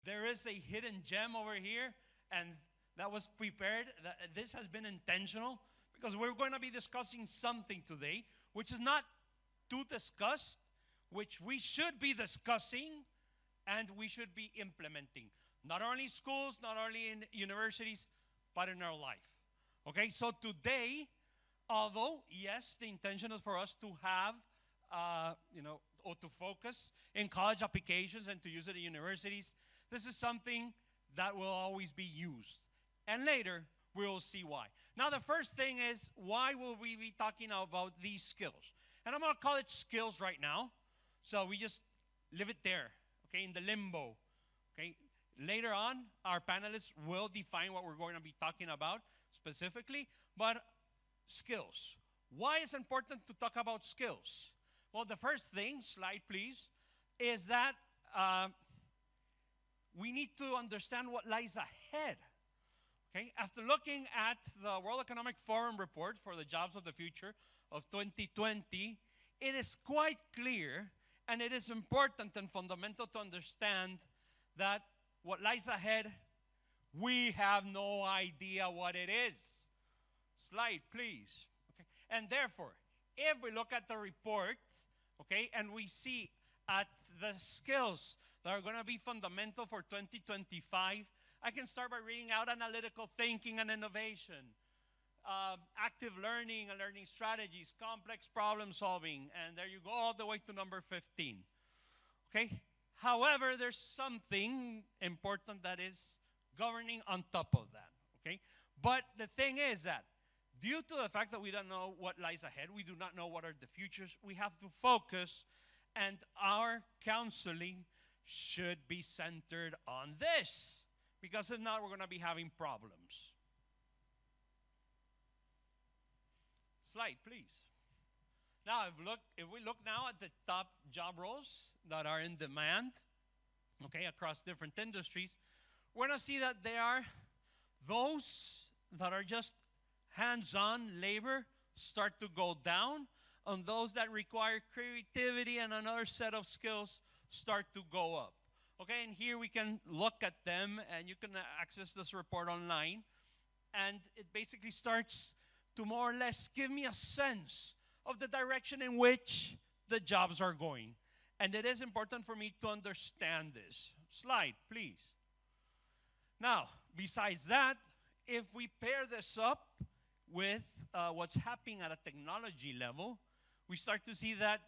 There is a hidden gem over here, and that was prepared. This has been intentional because we're going to be discussing something today which is not too discussed, which we should be discussing and we should be implementing. Not only schools, not only in universities, but in our life. Okay, so today, although, yes, the intention is for us to have, or to focus in college applications and to use it at universities, this is something that will always be used. And later, we will see why. Now, the first thing is, why will we be talking about these skills? And I'm going to call it skills right now. So we just leave it there, okay, in the limbo. Okay. Later on, our panelists will define what we're going to be talking about specifically. But skills. Why is it important to talk about skills? Well, the first thing, slide please, is that we need to understand what lies ahead. Okay? After looking at the World Economic Forum report for the jobs of the future of 2020, it is quite clear and it is important and fundamental to understand that what lies ahead, we have no idea what it is. Slide, please. Okay? And therefore, if we look at the report, okay, and we see at the skills that are going to be fundamental for 2025, I can start by reading out analytical thinking and innovation, active learning and learning strategies, complex problem solving, and there you go all the way to number 15. Okay? However, there's something important that is governing on top of that. Okay? But the thing is that due to the fact that we don't know what lies ahead, we do not know what are the futures, we have to focus, and our counseling should be centered on this. Because if not, we're going to be having problems. Slide, please. Now, if we look now at the top job roles that are in demand, okay, across different industries, we're going to see that there are those that are just hands-on labor start to go down, and those that require creativity and another set of skills start to go up. Okay, and here we can look at them, and you can access this report online, and it basically starts to more or less give me a sense of the direction in which the jobs are going. And it is important for me to understand this. Slide, please. Now, besides that, if we pair this up with what's happening at a technology level, we start to see that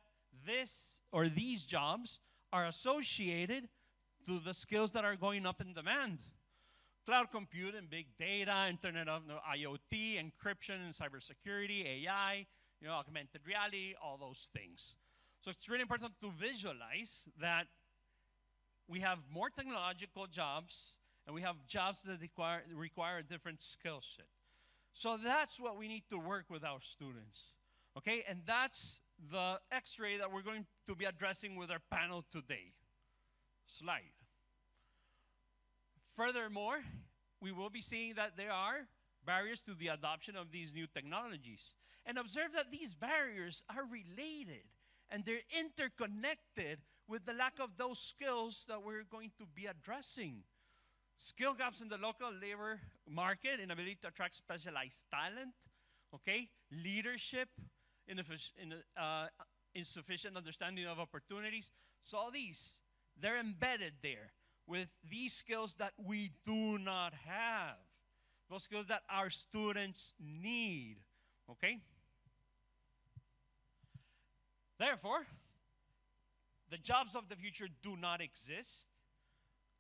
this or these jobs are associated to the skills that are going up in demand. Cloud computing, big data, Internet of IoT, encryption and cybersecurity, AI, augmented reality, all those things. So it's really important to visualize that we have more technological jobs and we have jobs that require a different skill set. So that's what we need to work with our students. Okay, and that's the X-ray that we're going to be addressing with our panel today. Slide. Furthermore, we will be seeing that there are barriers to the adoption of these new technologies. And observe that these barriers are related and they're interconnected with the lack of those skills that we're going to be addressing. Skill gaps in the local labor market, inability to attract specialized talent, okay, leadership, insufficient understanding of opportunities. So all these, they're embedded there with these skills that we do not have. Those skills that our students need, okay? Therefore, the jobs of the future do not exist.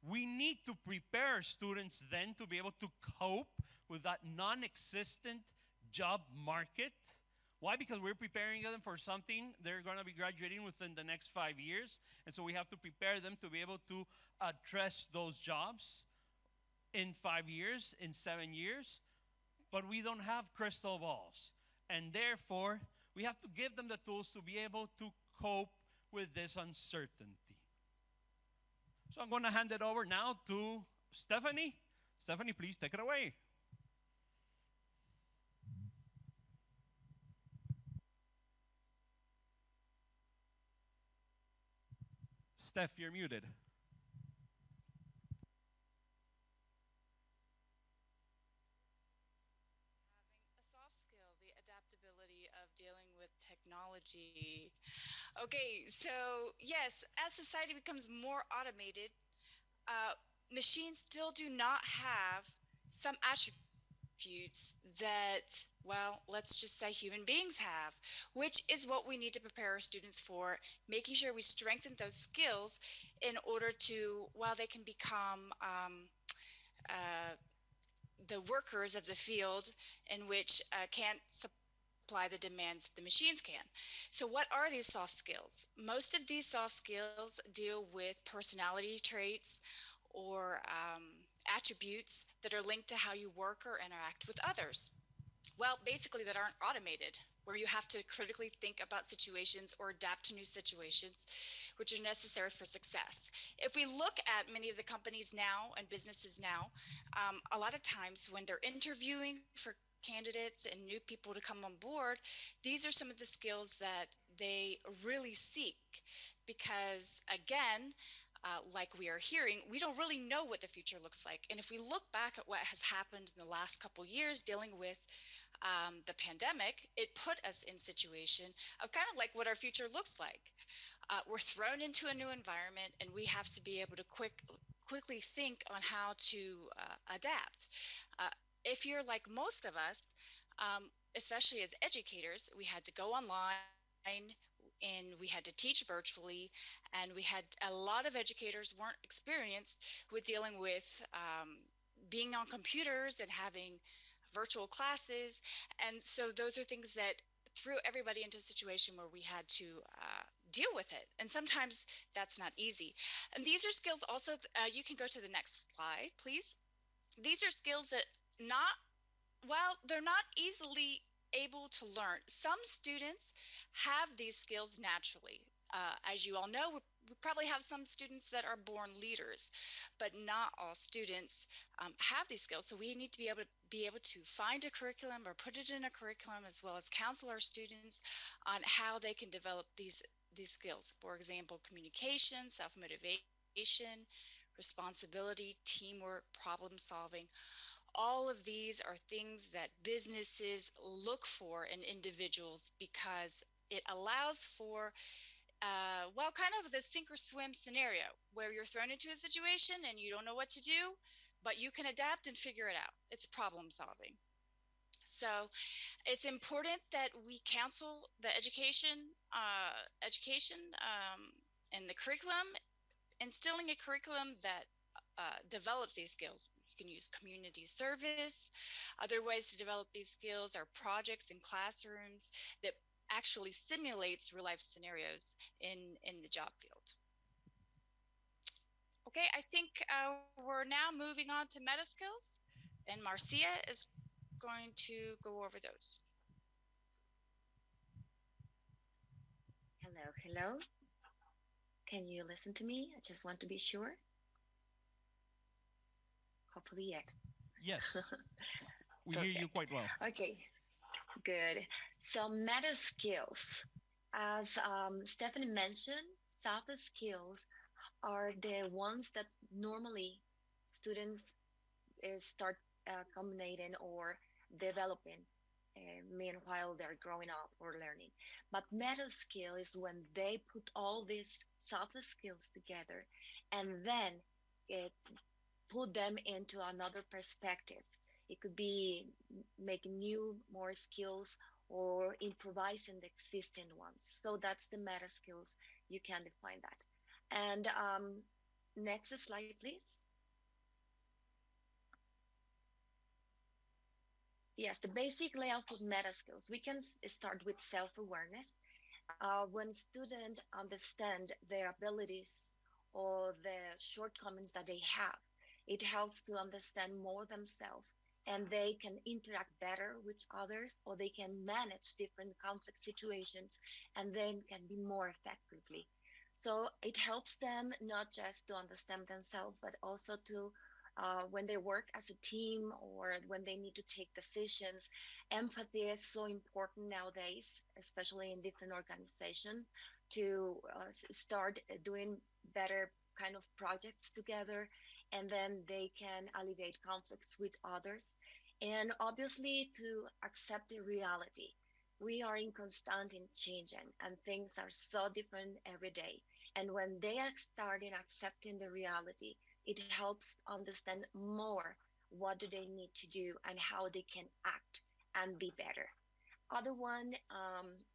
We need to prepare students then to be able to cope with that non-existent job market. Why? Because we're preparing them for something they're going to be graduating within the next 5 years. And so we have to prepare them to be able to address those jobs in 5 years, in 7 years. But we don't have crystal balls. And therefore, we have to give them the tools to be able to cope with this uncertainty. So I'm going to hand it over now to Stephanie. Stephanie, please take it away. Steph, you're muted. technology. Okay, so yes, as society becomes more automated, uh, machines still do not have some attributes that, well, let's just say human beings have, which is what we need to prepare our students for, making sure we strengthen those skills in order to, while they can become uh, the workers of the field in which can't supply the demands that the machines can. So, what are these soft skills? Most of these soft skills deal with personality traits or attributes that are linked to how you work or interact with others. Well, basically, that aren't automated, where you have to critically think about situations or adapt to new situations, which are necessary for success. If we look at many of the companies now and businesses now, a lot of times when they're interviewing for candidates and new people to come on board, these are some of the skills that they really seek because, again, like we are hearing, we don't really know what the future looks like. And if we look back at what has happened in the last couple years dealing with the pandemic, it put us in situation of kind of like what our future looks like. We're thrown into a new environment, and we have to be able to quickly think on how to adapt. Uh, if you're like most of us, um, especially as educators, we had to go online and we had to teach virtually, and we had a lot of educators weren't experienced with dealing with being on computers and having virtual classes. And so those are things that threw everybody into a situation where we had to deal with it. And sometimes that's not easy. And these are skills also, you can go to the next slide, please. These are skills that not, well, they're not easily able to learn. Some students have these skills naturally. As you all know, we probably have some students that are born leaders, but not all students have these skills. So we need to be able to find a curriculum or put it in a curriculum, as well as counsel our students on how they can develop these skills. For example, communication, self motivation, responsibility, teamwork, problem solving. All of these are things that businesses look for in individuals because it allows for, well, kind of the sink or swim scenario where you're thrown into a situation and you don't know what to do, but you can adapt and figure it out. It's problem solving. So it's important that we counsel the education and the curriculum, instilling a curriculum that develops these skills. You can use community service. Other ways to develop these skills are projects in classrooms that actually simulates real life scenarios in the job field. Okay, I think we're now moving on to meta skills, and Marcia is going to go over those. Hello, hello. Can you listen to me? I just want to be sure. Hopefully, yes. Yes, we hear you Perfect. quite well. Okay, good. So, meta skills. As Stephanie mentioned, soft skills are the ones that normally students start combinating or developing meanwhile they're growing up or learning. But meta skill is when they put all these soft skills together and then it put them into another perspective. It could be making new, more skills or improvising the existing ones. So that's the meta skills. You can define that. And next slide, please. Yes, the basic layout of meta skills. We can start with self-awareness. When students understand their abilities or the shortcomings that they have, it helps to understand more themselves and they can interact better with others or they can manage different conflict situations and then can be more effectively. So it helps them not just to understand themselves, but also to when they work as a team or when they need to take decisions. Empathy is so important nowadays, especially in different organizations, to start doing better kind of projects together, and then they can alleviate conflicts with others. And obviously, to accept the reality. We are in constant in changing, and things are so different every day. And when they are starting accepting the reality, it helps understand more what do they need to do and how they can act and be better. Other one,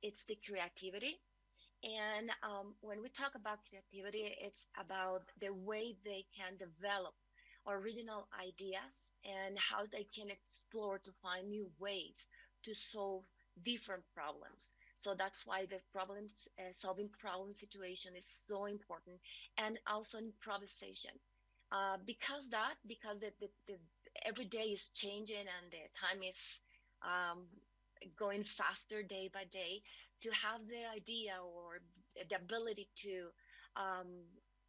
it's the creativity. And when we talk about creativity, it's about the way they can develop original ideas and how they can explore to find new ways to solve different problems. So that's why the problems solving problem situation is so important, and also improvisation. Because the every day is changing and the time is um, going faster day by day, to have the idea or the ability to um,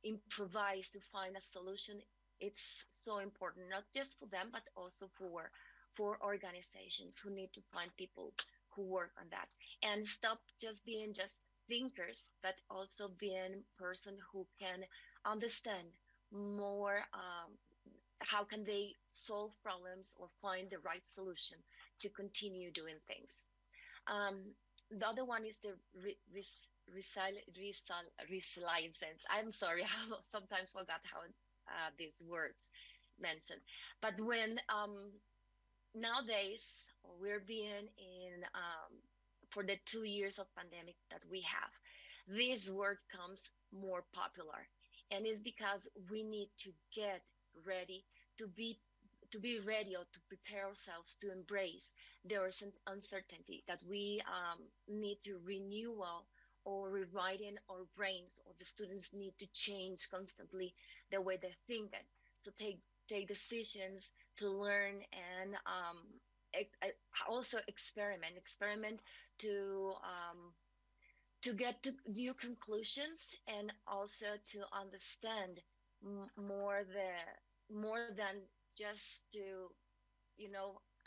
improvise to find a solution, it's so important, not just for them but also for organizations who need to find people who work on that, and stop just being just thinkers but also being person who can understand more, how can they solve problems or find the right solution to continue doing things. um, the other one is the resilience. I'm sorry, I sometimes forgot how these words mentioned. But when nowadays we're being in for the 2 years of pandemic that we have, this word comes more popular, and it's because we need to get ready to be ready or to prepare ourselves to embrace the uncertainty that we need to renewal or rewriting our brains, or the students need to change constantly the way they think it. So take decisions to learn, and also experiment to get to new conclusions, and also to understand more more than just to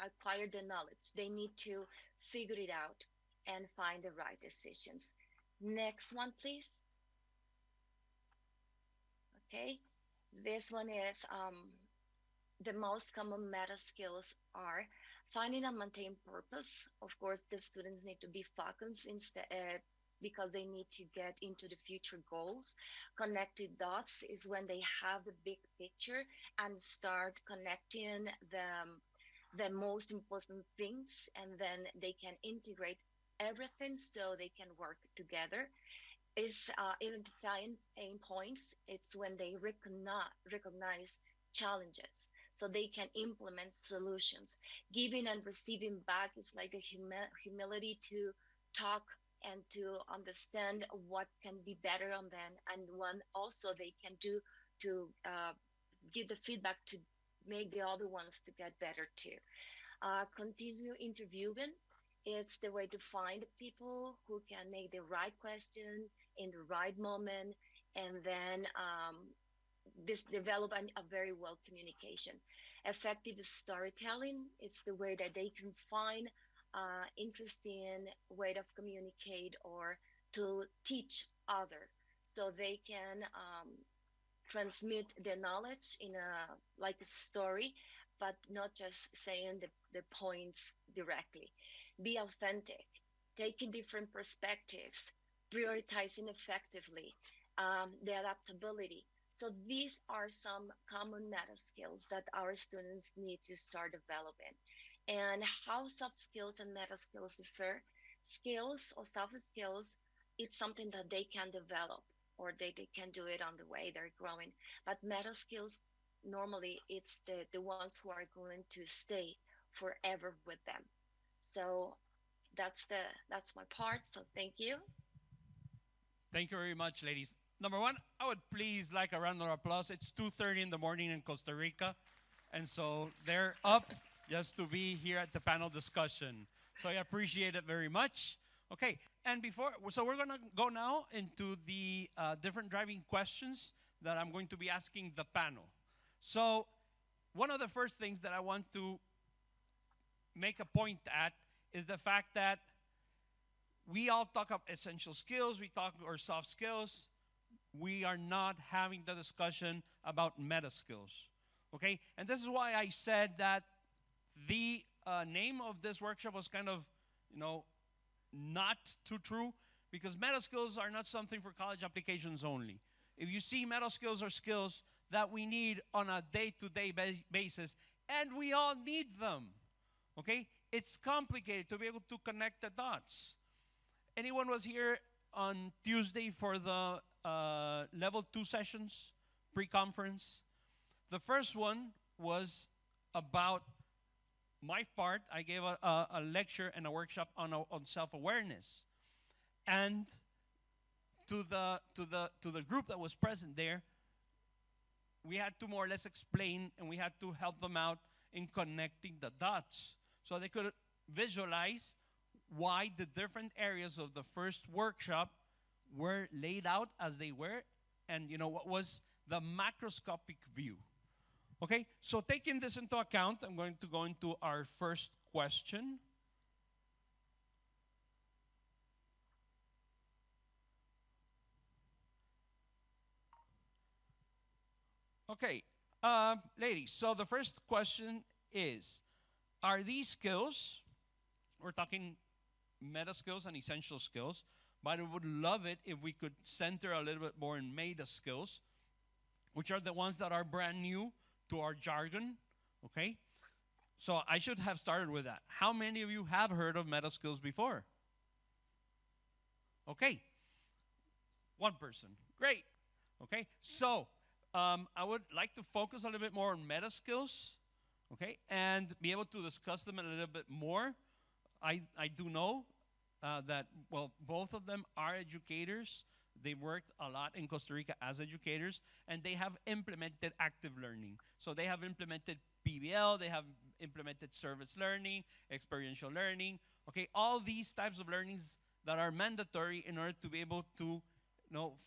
acquire the knowledge. They need to figure it out and find the right decisions. Next one, please. Okay, this one is the most common meta skills are finding and maintain purpose. Of course, the students need to be focused instead, because they need to get into the future goals. Connected dots is when they have the big picture and start connecting the most important things, and then they can integrate everything so they can work together. Is identifying pain points. It's when they recognize challenges so they can implement solutions. Giving and receiving back is like the humility to talk and to understand what can be better on them, and what also they can do to give the feedback to make the other ones to get better too. Continue interviewing. It's the way to find people who can make the right question in the right moment, and then this develop a very well communication. Effective storytelling. It's the way that they can find interesting way of communicate or to teach other, so they can transmit the knowledge in a like a story, but not just saying the points directly. Be authentic, taking different perspectives, prioritizing effectively, the adaptability. So these are some common meta skills that our students need to start developing. And how soft skills and meta skills differ. Skills or soft skills, it's something that they can develop, or they can do it on the way they're growing. But meta skills, normally it's the ones who are going to stay forever with them. So that's my part. So thank you. Thank you very much, ladies. Number one, I would please like a round of applause. It's 2:30 in the morning in Costa Rica, and so they're up just to be here at the panel discussion. So I appreciate it very much. Okay, and so we're gonna go now into the different driving questions that I'm going to be asking the panel. So one of the first things that I want to make a point at is the fact that we all talk about essential skills, we talk or soft skills. We are not having the discussion about meta skills. Okay? And this is why I said that the name of this workshop was kind of, you know, not too true, because meta skills are not something for college applications only. If you see, meta skills are skills that we need on a day-to-day basis, and we all need them. Okay? It's complicated to be able to connect the dots. Anyone was here on Tuesday for the level 2 sessions, pre-conference? The first one was about my part. I gave a lecture and a workshop on self-awareness. And to the group that was present there, we had to more or less explain, and we had to help them out in connecting the dots so they could visualize why the different areas of the first workshop were laid out as they were, and what was the macroscopic view. Okay, so taking this into account, I'm going to go into our first question. Okay, ladies, so the first question is, are these skills, we're talking meta skills and essential skills, but I would love it if we could center a little bit more in meta skills, which are the ones that are brand new to our jargon, okay? So I should have started with that. How many of you have heard of meta skills before? Okay, one person, great. Okay, so I would like to focus a little bit more on meta skills, okay, and be able to discuss them a little bit more. I do know that, well, both of them are educators. They worked a lot in Costa Rica as educators, and they have implemented active learning. So they have implemented PBL, they have implemented service learning, experiential learning, okay, all these types of learnings that are mandatory in order to be able to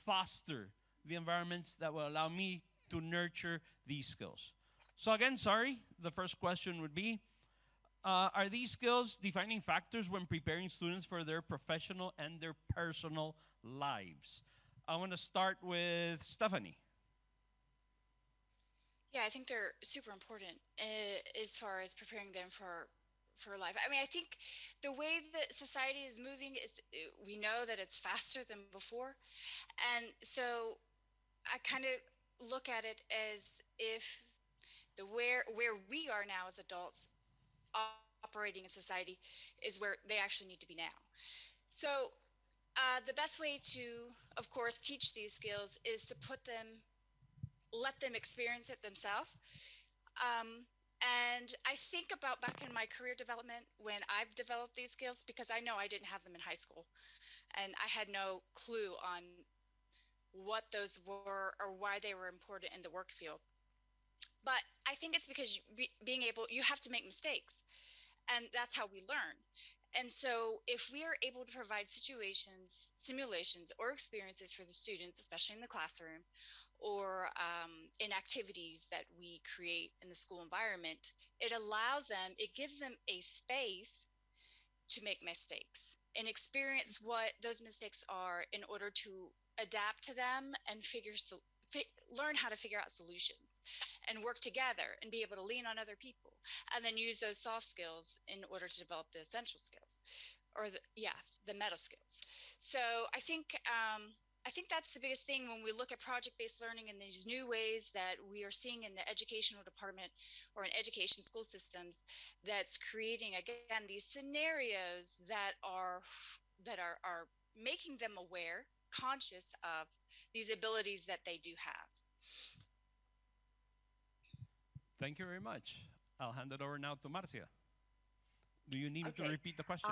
foster the environments that will allow me to nurture these skills. So again, sorry, the first question would be, are these skills defining factors when preparing students for their professional and their personal lives? I want to start with Stephanie. Yeah, I think they're super important as far as preparing them for life. I mean, I think the way that society is moving is, we know that it's faster than before. And so I kind of look at it as if where we are now as adults operating in society is where they actually need to be now. So the best way to, of course, teach these skills is to let them experience it themselves. And I think about back in my career development when I've developed these skills, because I know I didn't have them in high school, and I had no clue on what those were or why they were important in the work field. But I think it's because you have to make mistakes, and that's how we learn. And so if we are able to provide situations, simulations, or experiences for the students, especially in the classroom, or in activities that we create in the school environment, it gives them a space to make mistakes and experience what those mistakes are in order to adapt to them and learn how to figure out solutions and work together and be able to lean on other people, and then use those soft skills in order to develop the essential skills, or the meta skills. So I think that's the biggest thing when we look at project-based learning and these new ways that we are seeing in the educational department or in education school systems, that's creating, again, these scenarios that are making them aware, conscious of these abilities that they do have. Thank you very much. I'll hand it over now to Marcia. Do you need me to repeat the question?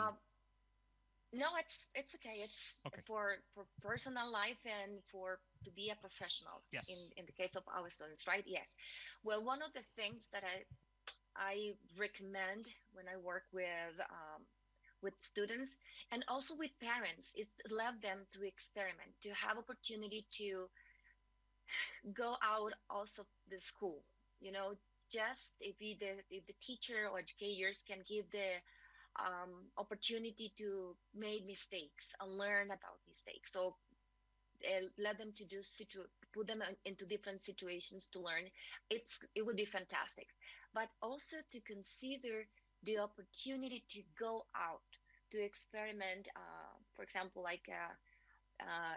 No, it's okay. It's okay. for personal life and to be a professional. Yes. In the case of our students, right? Yes. Well, one of the things that I recommend when I work with students and also with parents is to let them to experiment, to have opportunity to go out also the school. Just if the teacher or educators can give the opportunity to make mistakes and learn about mistakes. So let them to put them into different situations to learn. It would be fantastic. But also to consider the opportunity to go out, to experiment, for example, like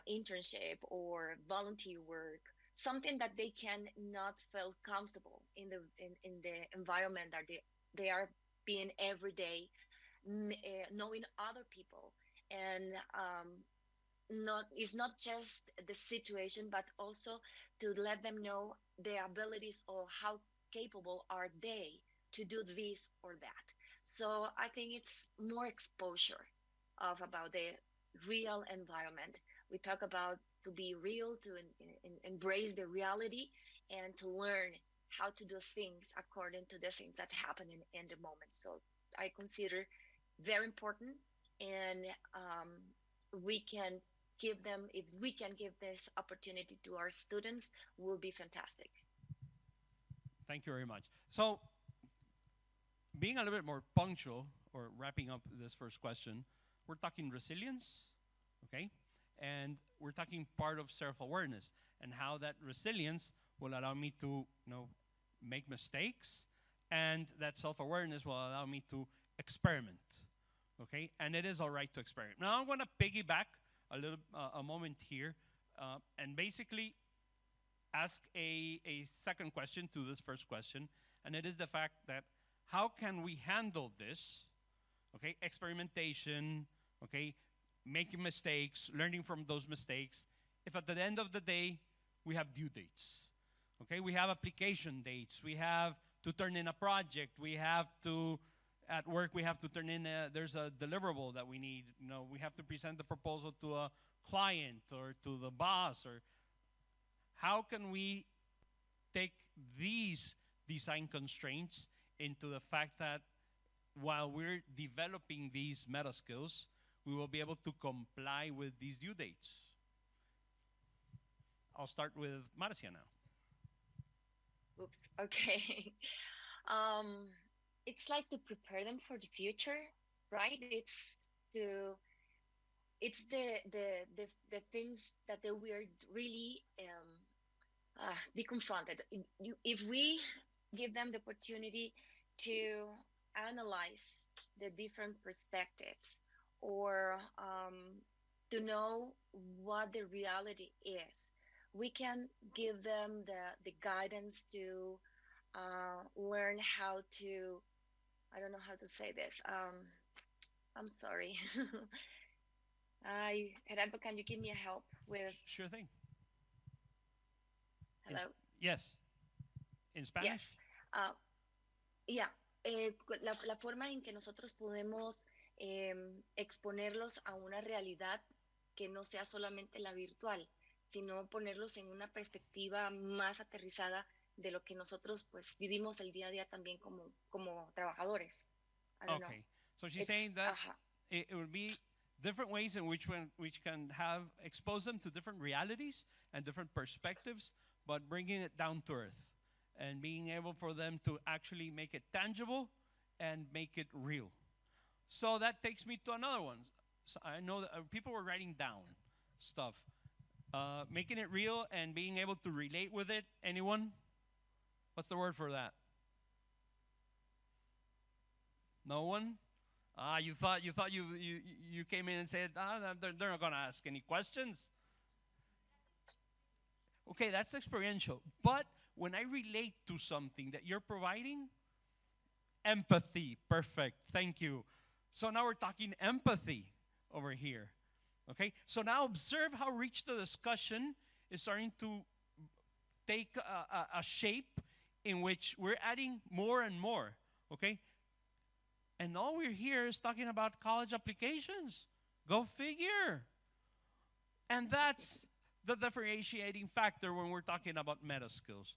internship or volunteer work, something that they can not feel comfortable in the environment that they are being every day, knowing other people, and not it's not just the situation, but also to let them know the abilities or how capable are they to do this or that. So I think it's more exposure of about the real environment. We talk about to be real, to embrace the reality, and to learn how to do things according to the things that happen in the moment. So I consider very important, and we can give them, if we can give this opportunity to our students, will be fantastic. Thank you very much. So, being a little bit more punctual, or wrapping up this first question, we're talking resilience, okay? And we're talking part of self-awareness and how that resilience will allow me to, make mistakes, and that self-awareness will allow me to experiment, okay? And it is all right to experiment. Now I'm going to piggyback a moment here, and basically ask a second question to this first question, and it is the fact that how can we handle this, okay, experimentation, okay, making mistakes, learning from those mistakes, if at the end of the day we have due dates, okay, we have application dates, we have to turn in a project, we have to, at work we have to turn in there's a deliverable that we need, we have to present the proposal to a client or to the boss, or how can we take these design constraints into the fact that while we're developing these meta skills, we will be able to comply with these due dates? I'll start with Marcia now. Oops. Okay. um, it's like to prepare them for the future, right? To it's the things that they will really be confronted. If we give them the opportunity to analyze the different perspectives, or to know what the reality is, we can give them the guidance to learn how to, I don't know how to say this. I'm sorry. Gerardo, can you give me a help with? Sure thing. Hello? Yes. In Spanish? Yes. Yeah. La forma en que nosotros podemos exponerlos a una realidad que no sea solamente la virtual, sino ponerlos en una perspectiva más aterrizada de lo que nosotros pues vivimos el día a día también como trabajadores. I don't know. So she's saying that it would be different ways in which can have expose them to different realities and different perspectives, but bringing it down to earth and being able for them to actually make it tangible and make it real. So that takes me to another one. So I know that people were writing down stuff. Making it real and being able to relate with it. Anyone? What's the word for that? No one? You thought you came in and said, they're not going to ask any questions. Okay, that's experiential. But when I relate to something that you're providing, empathy. Perfect. Thank you. So now we're talking empathy over here. Okay? So now observe how rich the discussion is starting to take a shape in which we're adding more and more. Okay? And all we're here is talking about college applications. Go figure. And that's the differentiating factor when we're talking about meta skills.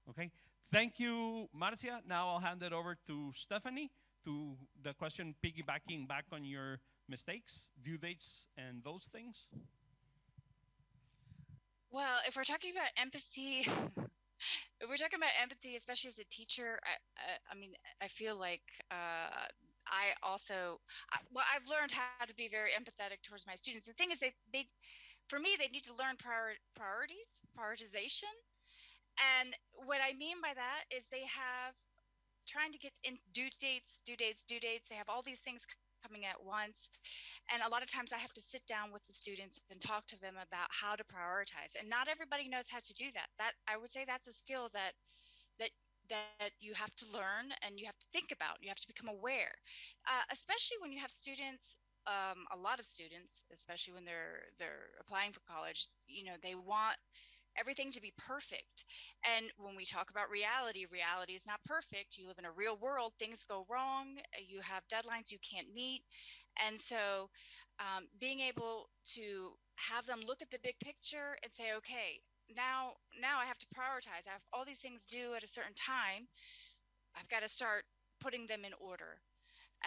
Okay? Thank you, Marcia. Now I'll hand it over to Stephanie to the question piggybacking back on your mistakes, due dates, and those things. Well, if we're talking about empathy, especially as a teacher, I mean, I feel like I also, I've learned how to be very empathetic towards my students. The thing is, for me, they need to learn prioritization. And what I mean by that is they have trying to get in due dates. They have all these things coming at once. And a lot of times I have to sit down with the students and talk to them about how to prioritize. And not everybody knows how to do that. That I would say that's a skill that that you have to learn and you have to think about. You have to become aware, especially when you have students. A lot of students, especially when they're applying for college, they want everything to be perfect. And when we talk about reality, reality is not perfect. You live in a real world, things go wrong, you have deadlines you can't meet. And so being able to have them look at the big picture and say, okay, now I have to prioritize. I have all these things due at a certain time. I've got to start putting them in order.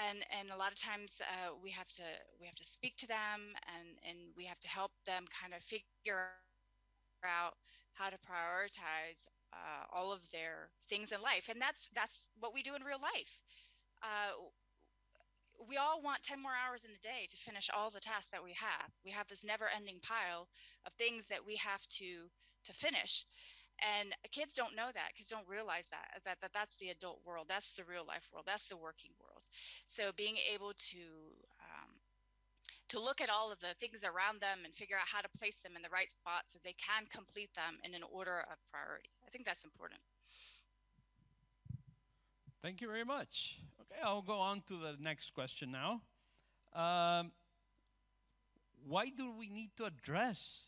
And a lot of times we have to speak to them, and we have to help them kind of figure out how to prioritize all of their things in life. And that's what we do in real life. uh, we all want 10 more hours in the day to finish all the tasks that we have. We have this never ending pile of things that we have to finish. And kids don't know that. Kids don't realize that's the adult world. That's the real life world. That's the working world. So being able to look at all of the things around them and figure out how to place them in the right spot so they can complete them in an order of priority. I think that's important. Thank you very much. Okay, I'll go on to the next question now. Um, why do we need to address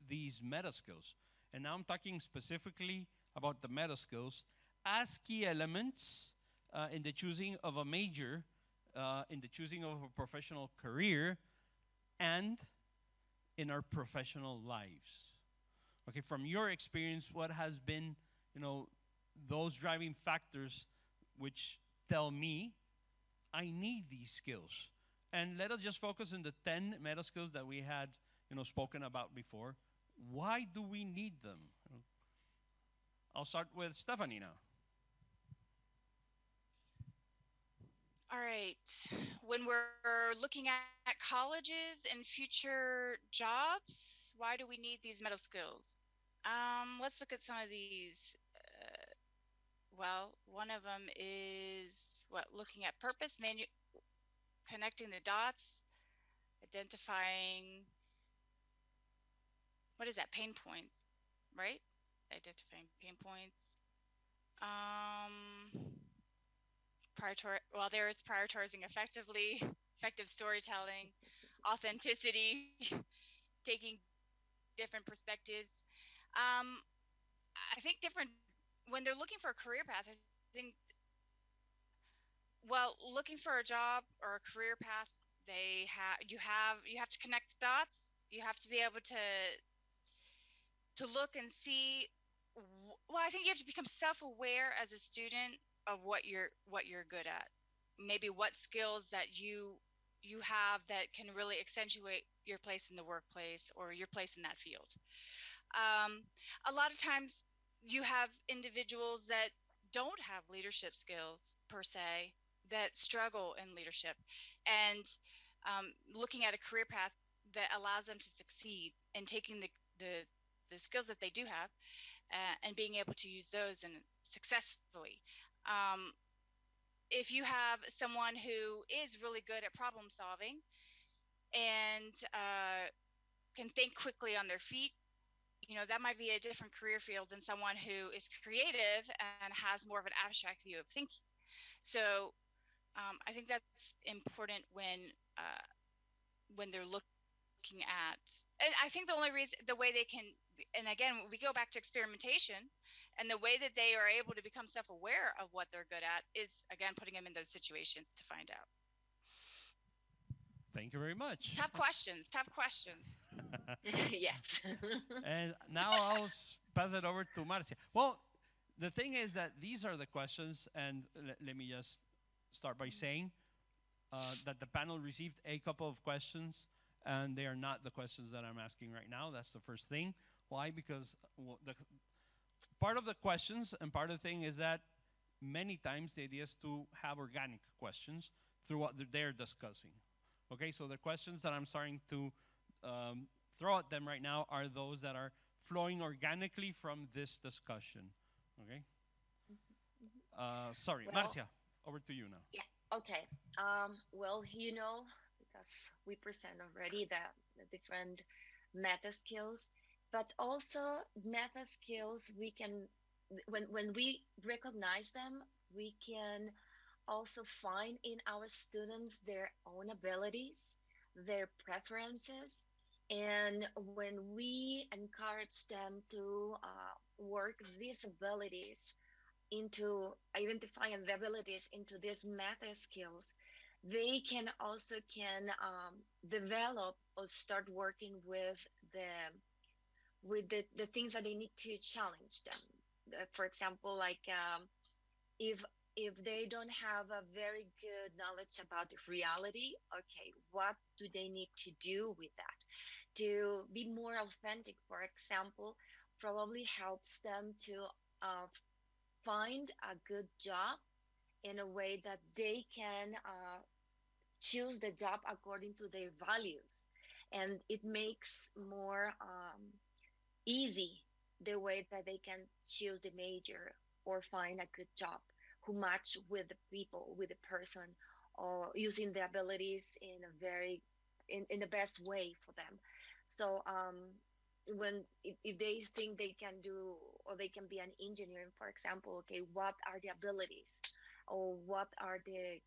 these meta skills? And now I'm talking specifically about the meta skills as key elements in the choosing of a major, in the choosing of a professional career, and in our professional lives. Okay, from your experience, what has been, those driving factors which tell me I need these skills? And let us just focus on the 10 meta skills that we had, spoken about before. Why do we need them? I'll start with Stephanie now. All right. When we're looking at colleges and future jobs, why do we need these meta skills? Let's look at some of these. Well, one of them is looking at purpose, connecting the dots, identifying, what is that, pain points, right? Identifying pain points. There is prioritizing effectively, effective storytelling, authenticity, taking different perspectives. Um, I think when they're looking for a career path, I think, looking for a job or a career path, you have to connect the dots. You have to be able to look and see. I think you have to become self-aware as a student of what you're good at. Maybe what skills that you have that can really accentuate your place in the workplace or your place in that field. A lot of times you have individuals that don't have leadership skills per se, that struggle in leadership, and looking at a career path that allows them to succeed and taking the skills that they do have and being able to use those and successfully. If you have someone who is really good at problem solving and can think quickly on their feet, that might be a different career field than someone who is creative and has more of an abstract view of thinking. So I think that's important when they're looking at, and I think the only reason, the way they can, and again, we go back to experimentation, and the way that they are able to become self-aware of what they're good at is, again, putting them in those situations to find out. Thank you very much. Tough questions. Yes. And now I'll pass it over to Marcia. Well, the thing is that these are the questions, and let me just start by saying that the panel received a couple of questions, and they are not the questions that I'm asking right now. That's the first thing. Why? Because the part of the questions and part of the thing is that many times the idea is to have organic questions through what they're discussing. Okay, so the questions that I'm starting to throw at them right now are those that are flowing organically from this discussion. Okay? Sorry, Well, Marcia, over to you now. yeah. Okay. Well, because we present already the different meta skills, but also meta skills we can, when we recognize them, we can also find in our students their own abilities, their preferences, and when we encourage them to work these abilities into identifying the abilities into these meta skills, they can also can develop or start working the the things that they need to challenge them. For example, like if they don't have a very good knowledge about reality, okay, what do they need to do with that to be more authentic? For example, probably helps them to uh, find a good job in a way that they can choose the job according to their values, and it makes more easy the way that they can choose the major or find a good job who match with the people, with the person, or using the abilities in a very in the best way for them. So when if they think they can do or they can be an engineer, for example, okay, what are the abilities or what are the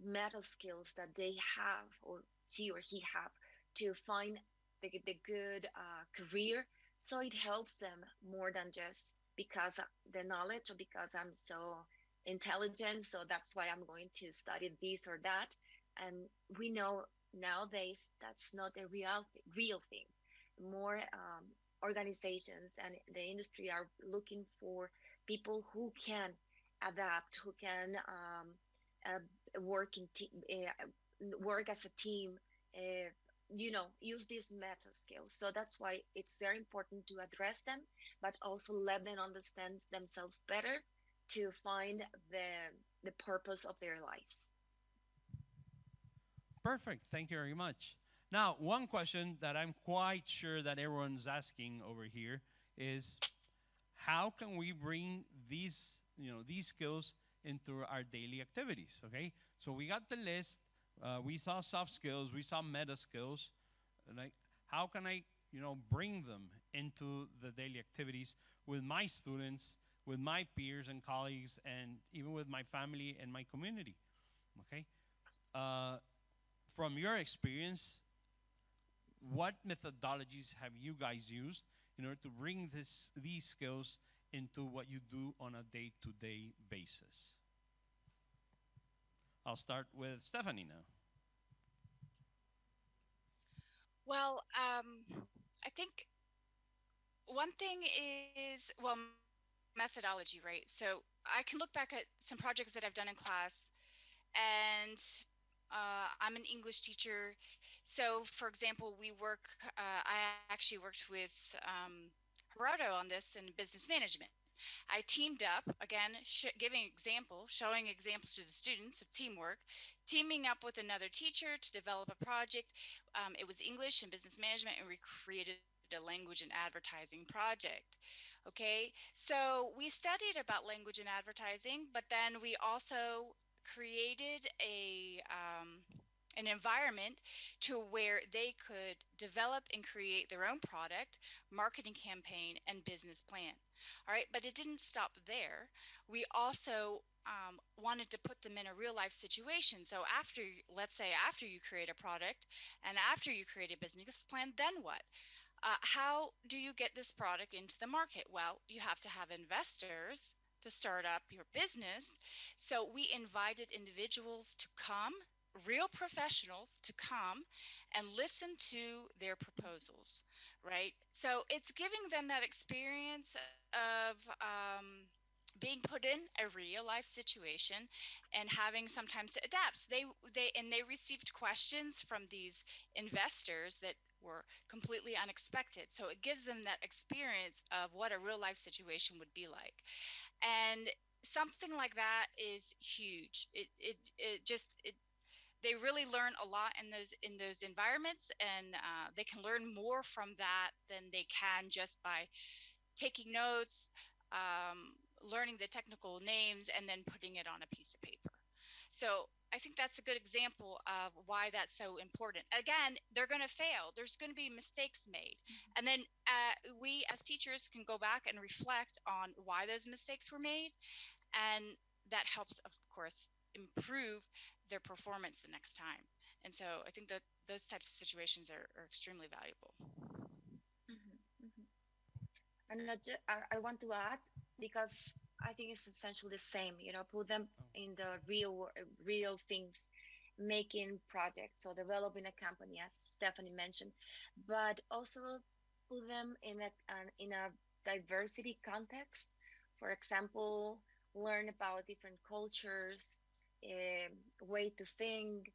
metal skills that they have or she or he have to find the good career. So it helps them more than just because the knowledge or because I'm so intelligent, so that's why I'm going to study this or that. And we know nowadays that's not a real thing. More organizations and the industry are looking for people who can adapt, who can work as a team, uh, use these meta skills. So that's why it's very important to address them, but also let them understand themselves better to find the purpose of their lives. Perfect. Thank you very much. Now, one question that I'm quite sure that everyone's asking over here is how can we bring these skills into our daily activities? Okay, so we got the list. We saw soft skills. We saw meta skills. Like, how can I, bring them into the daily activities with my students, with my peers and colleagues, and even with my family and my community? Okay. Uh, from your experience, what methodologies have you guys used in order to bring these skills into what you do on a day-to-day basis? I'll start with Stephanie now. Well, I think one thing is, well, methodology, right? So I can look back at some projects that I've done in class, and I'm an English teacher. So, for example, I actually worked with Gerardo on this in business management. I teamed up, again, giving example, showing examples to the students of teamwork, teaming up with another teacher to develop a project. It was English and business management, and we created a language and advertising project. Okay, so we studied about language and advertising, but then we also created an environment to where they could develop and create their own product, marketing campaign, and business plan. All right, but it didn't stop there. We also wanted to put them in a real life situation. So let's say after you create a product and after you create a business plan, then what? How do you get this product into the market? Well, you have to have investors to start up your business. So we invited individuals to come, real professionals to come and listen to their proposals, right? So it's giving them that experience of being put in a real life situation and having sometimes to adapt. They received questions from these investors that were completely unexpected. So it gives them that experience of what a real life situation would be like. And something like that is huge. They really learn a lot in those environments, and they can learn more from that than they can just by taking notes, learning the technical names, and then putting it on a piece of paper. So I think that's a good example of why that's so important. Again, they're going to fail. There's going to be mistakes made. And then we as teachers can go back and reflect on why those mistakes were made. And that helps, of course, improve their performance the next time. And so I think that those types of situations are extremely valuable. Mhm, mhm. And I want to add, because I think it's essentially the same, put them in the real things, making projects or developing a company, as Stephanie mentioned, but also put them in a diversity context. For example, learn about different cultures, way to think,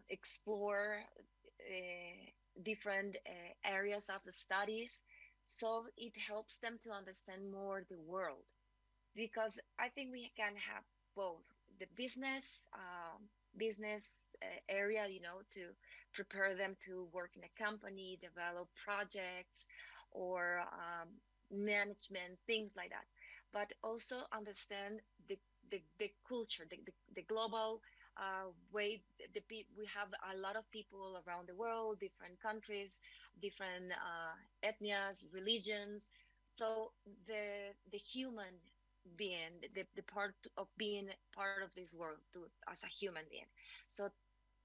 explore different areas of the studies, so it helps them to understand more the world. Because I think we can have both the business area, to prepare them to work in a company, develop projects, or management, things like that, but also understand the culture, the global way. We have a lot of people around the world, different countries, different ethnias, religions. So the human being, the part of being part of this world to, as a human being. So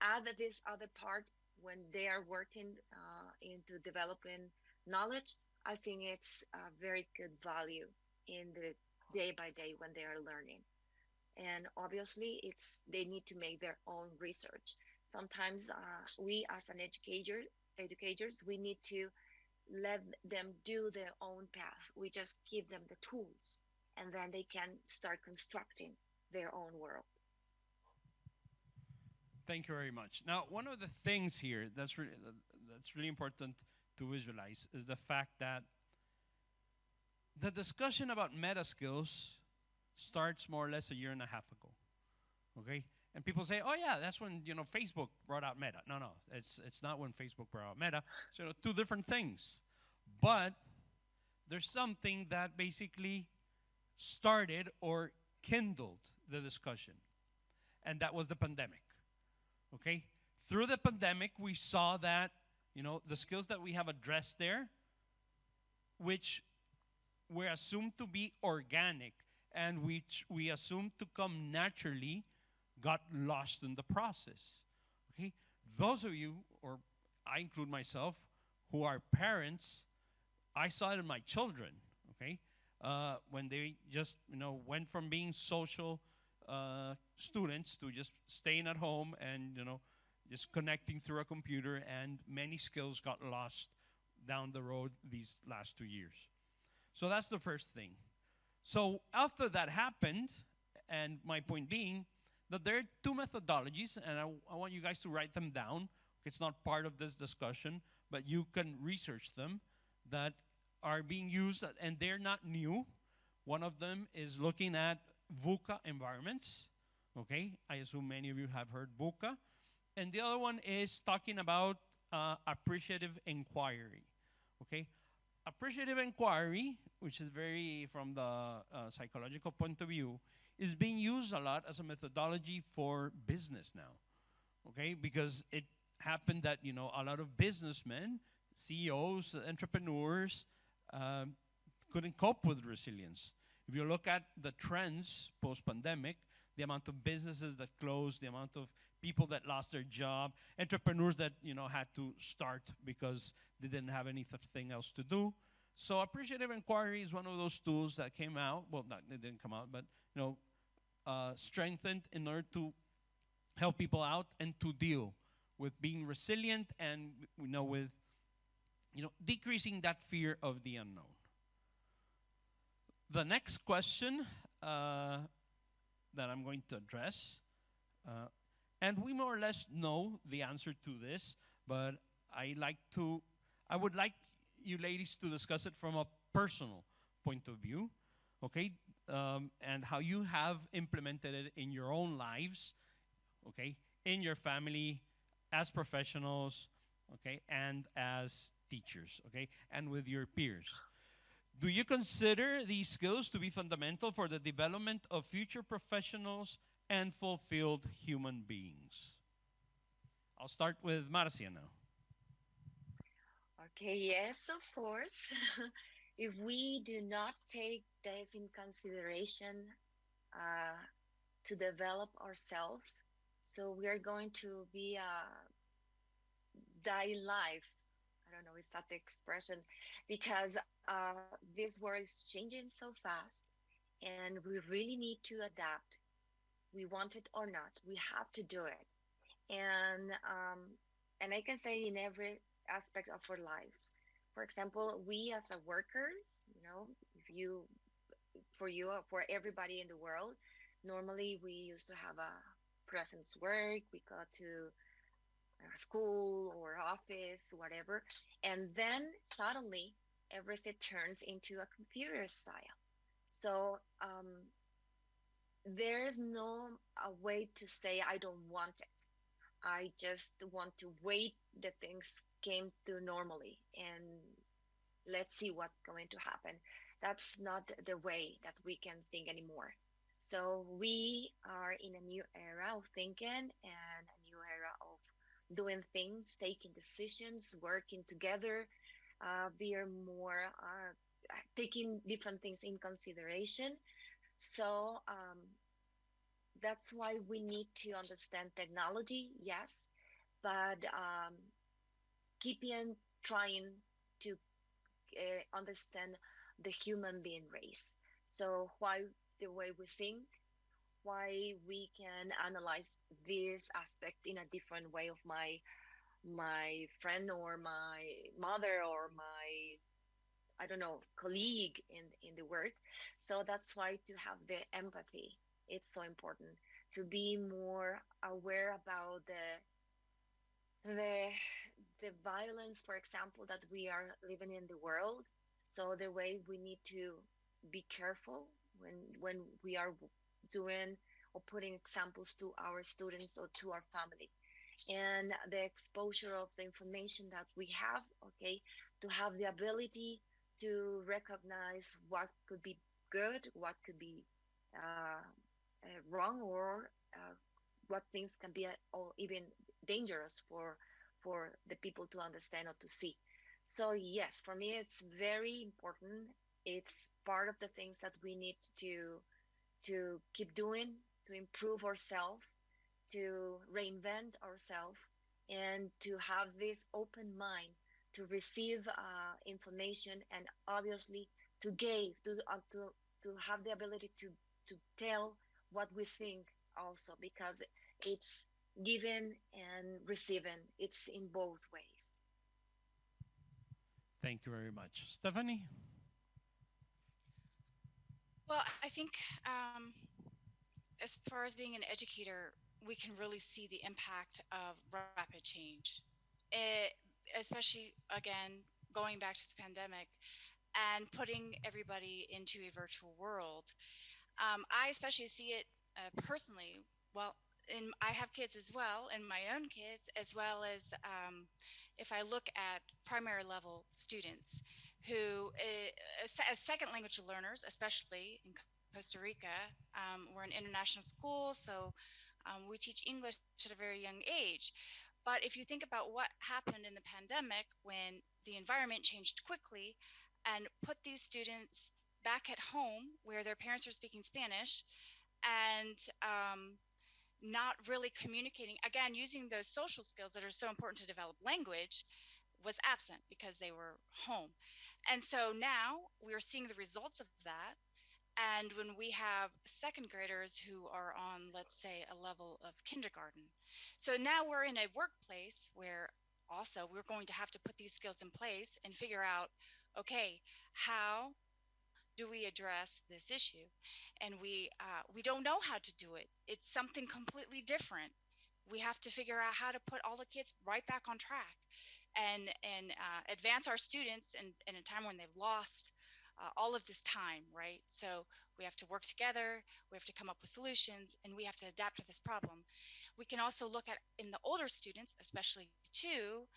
add this other part when they are working into developing knowledge. I think it's a very good value in the day by day when they are learning. And obviously it's they need to make their own research. Sometimes we as an educators, we need to let them do their own path. We just give them the tools, and then they can start constructing their own world. Thank you very much. Now, one of the things here that's really important to visualize is the fact that the discussion about meta skills starts more or less a year and a half ago. Okay, and people say, "Oh yeah, that's when Facebook brought out Meta." No, no, it's not when Facebook brought out Meta. So two different things. But there's something that basically started or kindled the discussion, and that was the pandemic. Okay, through the pandemic, we saw that the skills that we have addressed there, which were assumed to be organic and which we assumed to come naturally, got lost in the process. Okay, those of you, or I include myself, who are parents, I saw it in my children. Okay, when they just went from being social students to just staying at home and just connecting through a computer, and many skills got lost down the road these last 2 years. So that's the first thing. So after that happened, and my point being that there are two methodologies, and I want you guys to write them down. It's not part of this discussion, but you can research them, that are being used, and they're not new. One of them is looking at VUCA environments. Okay, I assume many of you have heard VUCA. And the other one is talking about appreciative inquiry. Okay, appreciative inquiry, which is very from the psychological point of view, is being used a lot as a methodology for business now. Okay, because it happened that a lot of businessmen, CEOs, entrepreneurs couldn't cope with resilience. If you look at the trends post-pandemic, the amount of businesses that closed, the amount of people that lost their job, entrepreneurs that had to start because they didn't have anything else to do. So appreciative inquiry is one of those tools that came out. Well, not it didn't come out, but strengthened in order to help people out and to deal with being resilient and with decreasing that fear of the unknown. The next question that I'm going to address, and we more or less know the answer to this, but I would like you ladies to discuss it from a personal point of view, okay, and how you have implemented it in your own lives, okay, in your family, as professionals, okay, and as teachers, okay, and with your peers. Do you consider these skills to be fundamental for the development of future professionals and fulfilled human beings. I'll start with Marcia now. Okay, yes, of course. If we do not take this in consideration uh, to develop ourselves, so we are going to be die life. I don't know, is that the expression? Because this world is changing so fast, and we really need to adapt. We want it or not, we have to do it. And I can say in every aspect of our lives. For example, we as a workers, if you for you for everybody in the world, normally we used to have a presence work. We go to school or office, whatever, and then suddenly everything turns into a computer style. So there's no a way to say I don't want it. I just want to wait the things came to normally and let's see what's going to happen. That's not the way that we can think anymore. So we are in a new era of thinking and a new era of doing things, taking decisions, working together. We are more taking different things in consideration. So that's why we need to understand technology, yes, but keeping trying to understand the human being race. So why the way we think, why we can analyze this aspect in a different way of my friend or my mother or my I don't know colleague in the work. So that's why to have the empathy, it's so important to be more aware about the the violence, for example, that we are living in the world. So the way we need to be careful when we are doing or putting examples to our students or to our family, and the exposure of the information that we have. Okay, to have the ability to recognize what could be good, what could be wrong, or what things can be or even dangerous for the people to understand or to see. So yes, for me it's very important. It's part of the things that we need to keep doing to improve ourselves, to reinvent ourselves, and to have this open mind to receive information, and obviously to give to have the ability to tell what we think also, because it's giving and receiving, it's in both ways. Thank you very much. Stephanie? Well, I think as far as being an educator, we can really see the impact of rapid change. It, especially again, going back to the pandemic and putting everybody into a virtual world. I especially see it personally. Well, I have kids as well, and my own kids, as well as if I look at primary level students who, as second language learners, especially in Costa Rica, we're an international school, so we teach English at a very young age. But if you think about what happened in the pandemic when the environment changed quickly and put these students back at home where their parents are speaking Spanish and not really communicating, again, using those social skills that are so important to develop language, was absent because they were home. And so now we're seeing the results of that. And when we have second graders who are on, let's say, a level of kindergarten. So now we're in a workplace where also we're going to have to put these skills in place and figure out, okay, how do we address this issue? And we don't know how to do it. It's something completely different. We have to figure out how to put all the kids right back on track and advance our students in a time when they've lost all of this time, right? So we have to work together, we have to come up with solutions, and we have to adapt to this problem. We can also look at in the older students, especially too,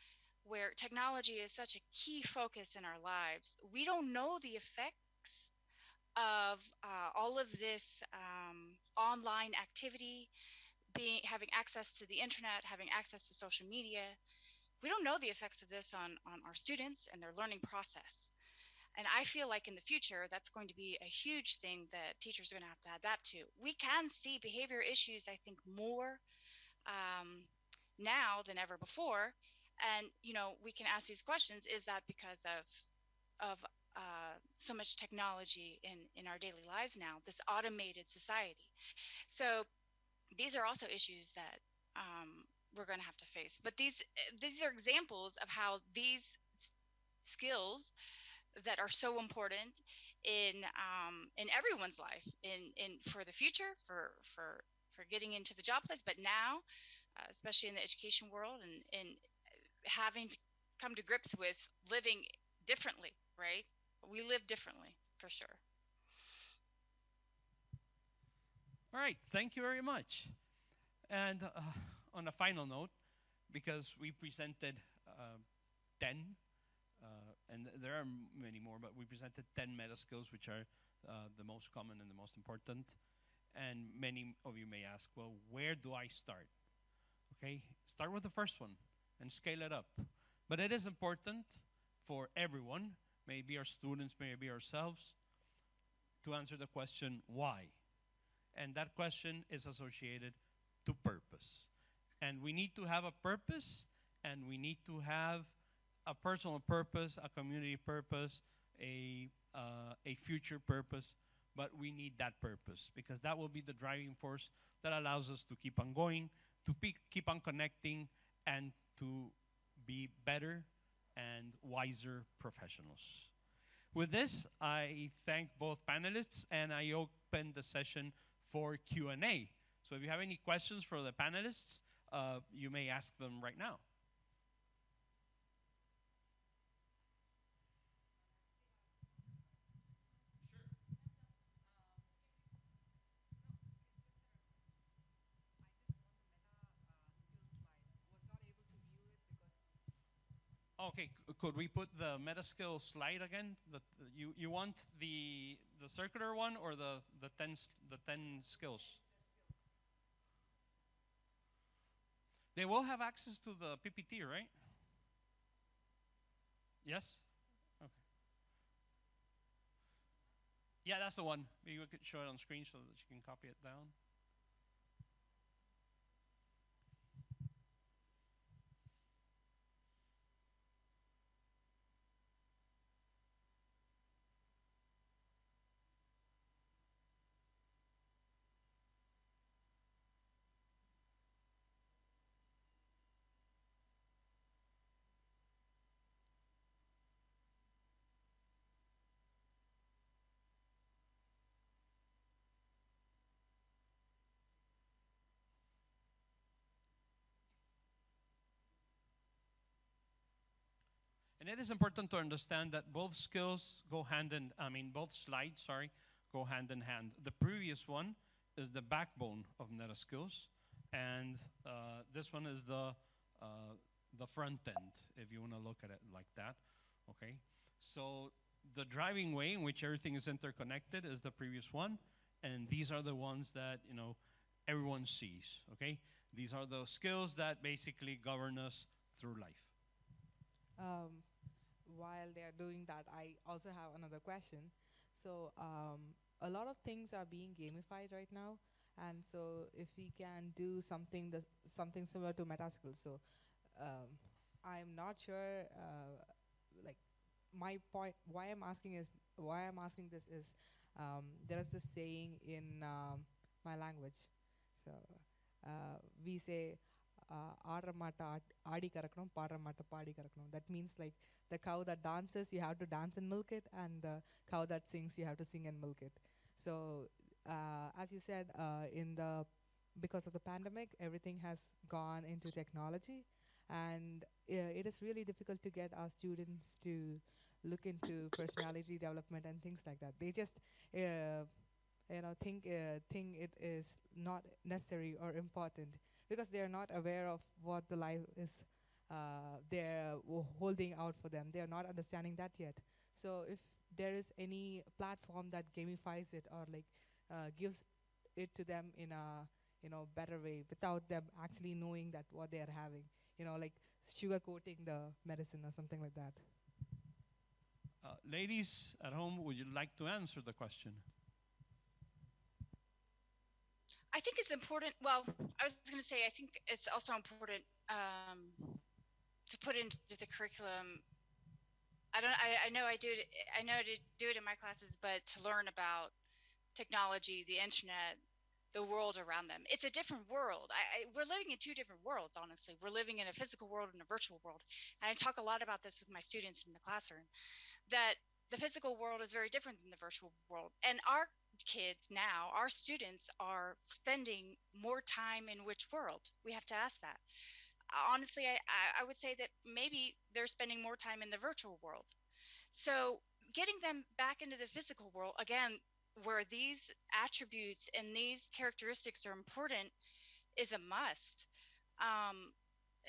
where technology is such a key focus in our lives. We don't know the effects of all of this online activity, being having access to the internet, having access to social media, we don't know the effects of this on our students and their learning process. And I feel like in the future, that's going to be a huge thing that teachers are going to have to adapt to. We can see behavior issues, I think, more um, now than ever before. And, you know, we can ask these questions. Is that because of so much technology in our daily lives now, this automated society? So these are also issues that we're going to have to face. But these are examples of how these skills that are so important in everyone's life, in for the future, for getting into the job place, but now, especially in the education world, and having to come to grips with living differently, right? We live differently for sure. All right, thank you very much. And on a final note, because we presented 10, and there are many more, but we presented 10 meta skills, which are the most common and the most important. And many of you may ask, well, where do I start? Okay, start with the first one and scale it up. But it is important for everyone, maybe our students, maybe ourselves, to answer the question, why? And that question is associated to purpose. And we need to have a purpose, and we need to have a personal purpose, a community purpose, a future purpose, but we need that purpose because that will be the driving force that allows us to keep on going, to keep on connecting, and to be better and wiser professionals. With this, I thank both panelists and I open the session for Q&A. So if you have any questions for the panelists, you may ask them right now. Okay, could we put the meta skill slide again? You want the circular one or the ten skills? They will have access to the PPT, right? Yes. Okay. Yeah, that's the one. Maybe we could show it on screen so that you can copy it down. And it is important to understand that both skills go hand in, I mean, both slides, sorry, go hand in hand. The previous one is the backbone of meta skills, and this one is the front end, if you want to look at it like that, okay? So the driving way in which everything is interconnected is the previous one, and these are the ones that, you know, everyone sees, okay? These are the skills that basically govern us through life. Um, while they are doing that, I also have another question. So a lot of things are being gamified right now, and so if we can do something similar to meta skills, so I'm not sure. Like my point, why I'm asking this is there is this saying in my language. So we say ஆடுறமாட்ட Aadi கறக்கணும் பாடுறமாட்ட body கறக்கணும். That means like the cow that dances you have to dance and milk it, and the cow that sings you have to sing and milk it. So as you said, because of the pandemic everything has gone into technology, and it is really difficult to get our students to look into personality development and things like that. They just think it is not necessary or important because they are not aware of what the life is they're holding out for them. They are not understanding that yet. So if there is any platform that gamifies it, or like gives it to them in a better way without them actually knowing that what they are having, like sugarcoating the medicine or something like that. Ladies at home, would you like to answer the question? I think it's important. Well, I was going to say, I think it's also important to put into the curriculum. I know I do it. I know to do it in my classes, but to learn about technology, the internet, the world around them. It's a different world. We're living in two different worlds, honestly. We're living in a physical world and a virtual world. And I talk a lot about this with my students in the classroom, that the physical world is very different than the virtual world. And our kids now, our students are spending more time in which world? We have to ask that. Honestly, I would say that maybe they're spending more time in the virtual world. So getting them back into the physical world, again, where these attributes and these characteristics are important, is a must.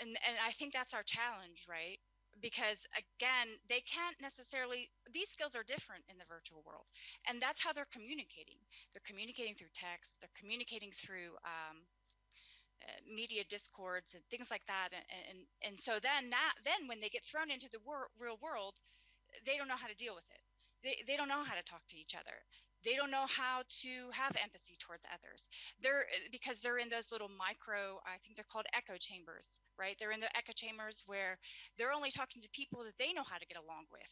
And I think that's our challenge, right? Because again, they can't necessarily, these skills are different in the virtual world. And that's how they're communicating. They're communicating through text, they're communicating through media discords and things like that. And so then when they get thrown into the real world, they don't know how to deal with it. They don't know how to talk to each other. They don't know how to have empathy towards others. Because they're in those little micro, I think they're called echo chambers, right? They're in the echo chambers where they're only talking to people that they know how to get along with,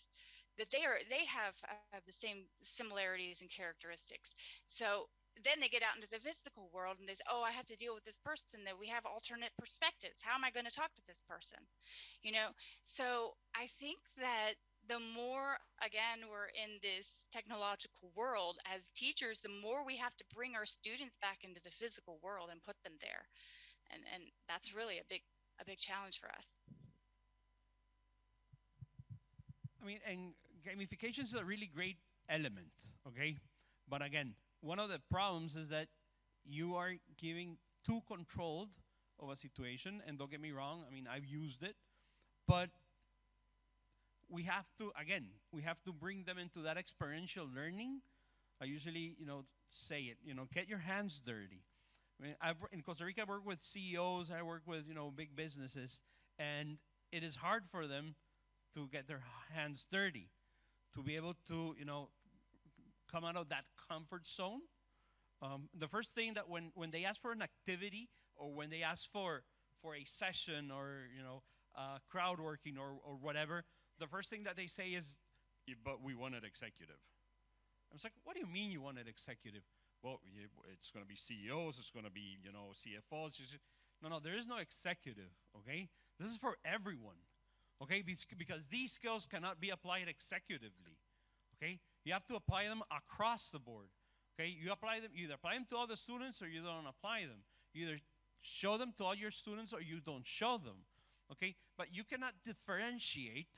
that they have the same similarities and characteristics. So then they get out into the physical world and they say, oh, I have to deal with this person, that we have alternate perspectives. How am I going to talk to this person? So I think that the more, again, we're in this technological world as teachers, the more we have to bring our students back into the physical world and put them there. And that's really a big challenge for us. I mean, and gamification is a really great element, okay? But again, one of the problems is that you are giving too controlled of a situation. And don't get me wrong, I mean, I've used it, but we have to bring them into that experiential learning. I usually, say it, get your hands dirty. I mean, in Costa Rica, I work with CEOs, I work with, big businesses, and it is hard for them to get their hands dirty, to be able to, come out of that comfort zone. The first thing that when they ask for an activity, or when they ask for a session, or, crowd working, or whatever, the first thing that they say is, yeah, but we wanted executive. I was like, what do you mean you wanted executive? Well, it's going to be CEOs, it's going to be, CFOs. No, there is no executive, okay? This is for everyone, okay? Because these skills cannot be applied executively, okay? You have to apply them across the board, okay? You either apply them to all the students, or you don't apply them. You either show them to all your students, or you don't show them, okay? But you cannot differentiate.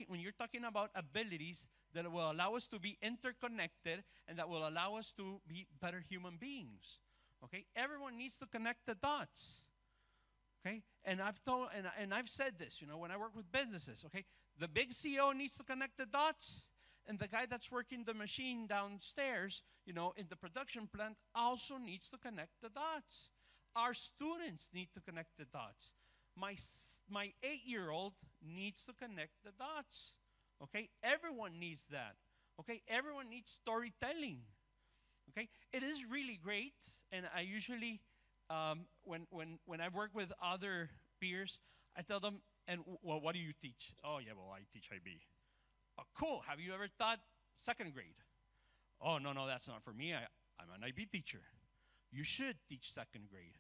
When you're talking about abilities that will allow us to be interconnected and that will allow us to be better human beings. Okay? Everyone needs to connect the dots. Okay? And I've said this, when I work with businesses, okay? The big CEO needs to connect the dots, and the guy that's working the machine downstairs, in the production plant, also needs to connect the dots. Our students need to connect the dots. My 8-year-old needs to connect the dots. Okay? Everyone needs that. Okay? Everyone needs storytelling. Okay? It is really great, and I usually, when I work with other peers, I tell them, well, what do you teach? Oh, yeah, well, I teach IB. Oh, cool. Have you ever taught second grade? Oh, no, that's not for me. I'm an IB teacher. You should teach second grade.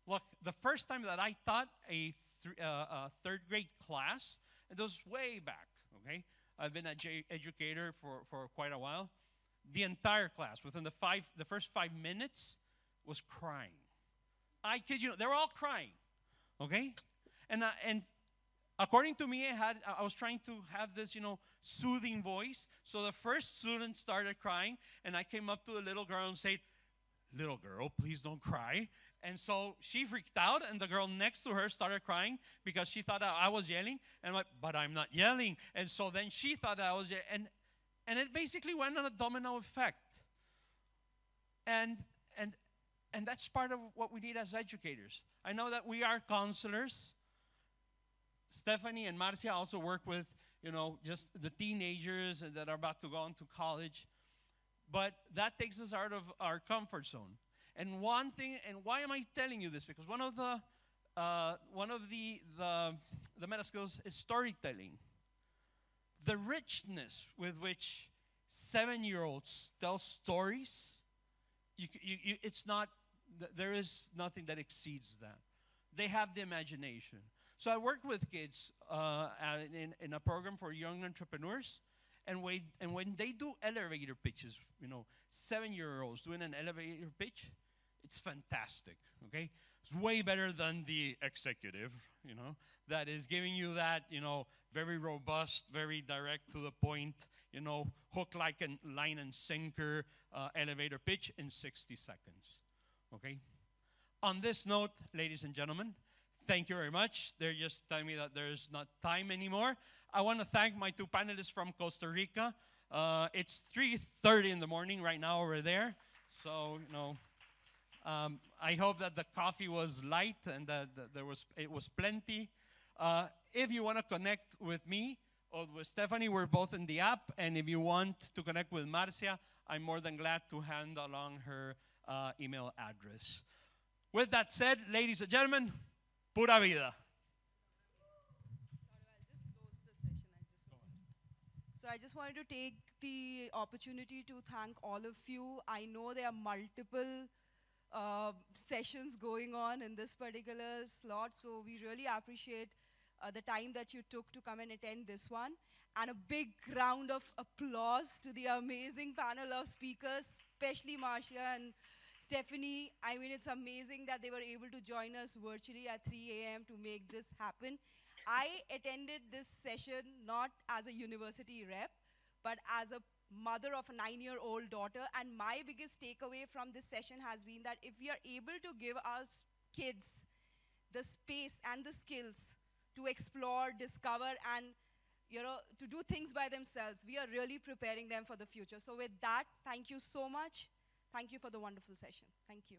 Look, the first time that I taught a third grade class, and it was way back, okay? I've been an educator for quite a while. The entire class, within the first 5 minutes, was crying. I kid you, they were all crying, okay? And according to me, I was trying to have this, soothing voice. So the first student started crying, and I came up to the little girl and said, "Little girl, please don't cry." And so she freaked out, and the girl next to her started crying because she thought I was yelling. And I'm like, but I'm not yelling. And so then she thought I was yelling. And And it basically went on a domino effect. And, and, and that's part of what we need as educators. I know that we are counselors. Stephanie and Marcia also work with, just the teenagers that are about to go on to college. But that takes us out of our comfort zone. And one thing, and why am I telling you this? Because one of the meta skills is storytelling. The richness with which 7-year-olds tell stories, it's not, there is nothing that exceeds that. They have the imagination. So I work with kids in a program for young entrepreneurs, and when they do elevator pitches, 7-year-olds doing an elevator pitch, it's fantastic, okay? It's way better than the executive, that is giving you that, very robust, very direct to the point, hook, line and sinker elevator pitch in 60 seconds, okay? On this note, ladies and gentlemen, thank you very much. They're just telling me that there's not time anymore. I want to thank my 2 panelists from Costa Rica. It's 3:30 in the morning right now over there. So, I hope that the coffee was light and that it was plenty. If you want to connect with me or with Stephanie, we're both in the app. And if you want to connect with Marcia, I'm more than glad to hand along her email address. With that said, ladies and gentlemen, pura vida. So I just wanted to take the opportunity to thank all of you. I know there are multiple sessions going on in this particular slot, so we really appreciate the time that you took to come and attend this one. And a big round of applause to the amazing panel of speakers, especially Marcia and Stephanie. I mean, it's amazing that they were able to join us virtually at 3 a.m. to make this happen. I attended this session not as a university rep, but as a mother of a 9-year-old daughter. And my biggest takeaway from this session has been that if we are able to give our kids the space and the skills to explore, discover, and to do things by themselves, we are really preparing them for the future. So with that, thank you so much. Thank you for the wonderful session. Thank you.